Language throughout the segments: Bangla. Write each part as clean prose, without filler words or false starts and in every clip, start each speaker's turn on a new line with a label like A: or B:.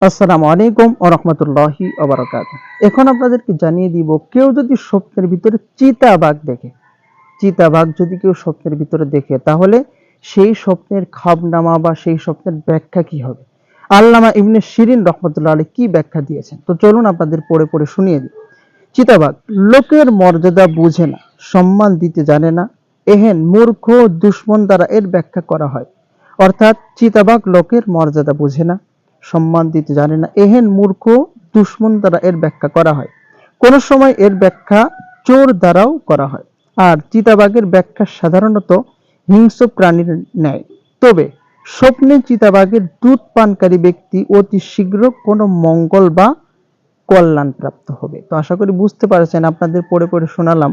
A: আসসালামু আলাইকুম ওয়া রাহমাতুল্লাহি ওয়া বারাকাতুহু। এখন আপনাদেরকে জানিয়ে দিব, কেউ যদি স্বপ্নের ভিতরে চিতাবাঘ দেখে, চিতাবাঘ যদি কেউ স্বপ্নের ভিতরে দেখে, তাহলে সেই স্বপ্নের খাবনামা বা সেই স্বপ্নের ব্যাখ্যা কি হবে? আল্লামা ইবনে শিরিন রাহমাতুল্লাহ আলাইহি কি ব্যাখ্যা দিয়েছেন? তো চলুন আপনাদের পড়ে পড়ে শুনিয়ে দিই। চিতাবাঘ লোকের মর্যাদা বুঝে না, সম্মান দিতে জানে না, এহেন মূর্খ দুশ্মন দ্বারা এর ব্যাখ্যা করা হয়। অর্থাৎ চিতাবাঘ লোকের মর্যাদা বুঝে না, সম্মান দিতে জানে না, এহেন মূর্খ দুশ্মন দ্বারা এর ব্যাখ্যা করা হয়। কোন সময় এর ব্যাখ্যা চোর দ্বারাও করা হয়। আর চিতাবাঘের ব্যাখ্যা সাধারণত হিংস্র প্রাণীর ন্যায়। তবে স্বপ্নে চিতাবাঘের দুধ পানকারী ব্যক্তি অতি শীঘ্র কোনো মঙ্গল বা কল্যাণ প্রাপ্ত হবে। তো আশা করি বুঝতে পারছেন, আপনাদের পড়ে পড়ে শোনালাম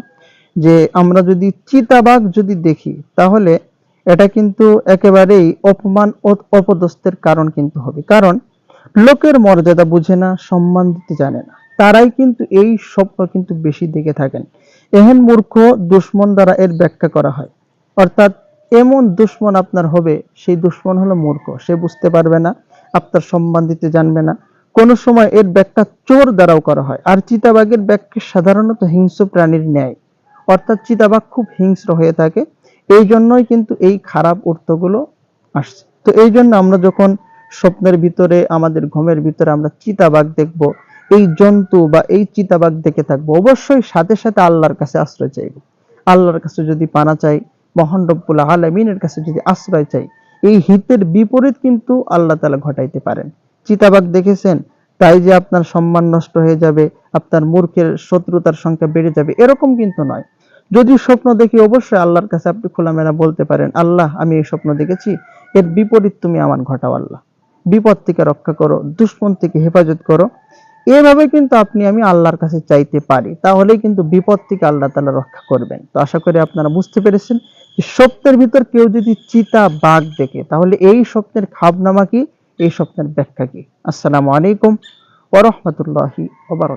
A: যে আমরা যদি চিতাবাঘ যদি দেখি, তাহলে এটা কিন্তু একেবারেই অপমান ও অপদস্থের কারণ কিন্তু হবে। কারণ লোকের মর্যাদা বুঝে না, সম্মান দিতে জানে না, তারাই কিন্তু এই স্বপ্ন কিন্তু বেশি দেখে থাকেন। এহেন মূর্খ দুশ্মন দ্বারা এর ব্যাখ্যা করা হয়। অর্থাৎ এমন দুশ্মন আপনার হবে, সেই দুশ্মন হলো মূর্খ, সে বুঝতে পারবে না, আপনার সম্মান দিতে জানবে না। কোন সময় এর ব্যাখ্যা চোর দ্বারাও করা হয়। আর চিতাবাঘের ব্যাখ্যা সাধারণত হিংস্র প্রাণীর ন্যায়। অর্থাৎ চিতাবাঘ খুব হিংস্র হয়ে থাকে, এই জন্যই কিন্তু এই খারাপ অর্থগুলো আসছে। তো এই জন্য আমরা যখন স্বপ্নের ভিতরে, আমাদের ঘুমের ভিতরে আমরা চিতাবাঘ দেখব, এই জন্তু বা এই চিতাবাঘ দেখে থাকবো, অবশ্যই সাথে সাথে আল্লাহর কাছে আশ্রয় চাইব। আল্লাহর কাছে যদি পানা চাই, মহান রব্বুল আলামিনের কাছে যদি আশ্রয় চাই, এই হিতের বিপরীত কিন্তু আল্লাহ তাআলা ঘটাইতে পারেন। চিতাবাঘ দেখেছেন, তাই যে আপনার সম্মান নষ্ট হয়ে যাবে, আপনার মূর্খের শত্রুতার সংখ্যা বেড়ে যাবে, এরকম কিন্তু নয়। যদি স্বপ্ন দেখি, অবশ্যই আল্লাহর কাছে আপনি খোলামেলা বলতে পারেন, আল্লাহ আমি এই স্বপ্ন দেখেছি, এর বিপরীত তুমি আমার ঘটাও আল্লাহ। বিপদ থেকে রক্ষা করো, দুশ্মন থেকে হেফাজত করো। এভাবে কিন্তু আমি আল্লাহর কাছে চাইতে পারি, তাহলেই কিন্তু বিপদ থেকে আল্লাহ তাআলা রক্ষা করবেন। তো আশা করি আপনারা বুঝতে পেরেছেন যে স্বপ্নের ভিতর কেউ যদি চিতা বাঘ দেখে, তাহলে এই স্বপ্নের খাবনামা কি, এই স্বপ্নের ব্যাখ্যা কি। আসসালামু আলাইকুম ওয়া রাহমাতুল্লাহি ওয়া বারাকাতুহু।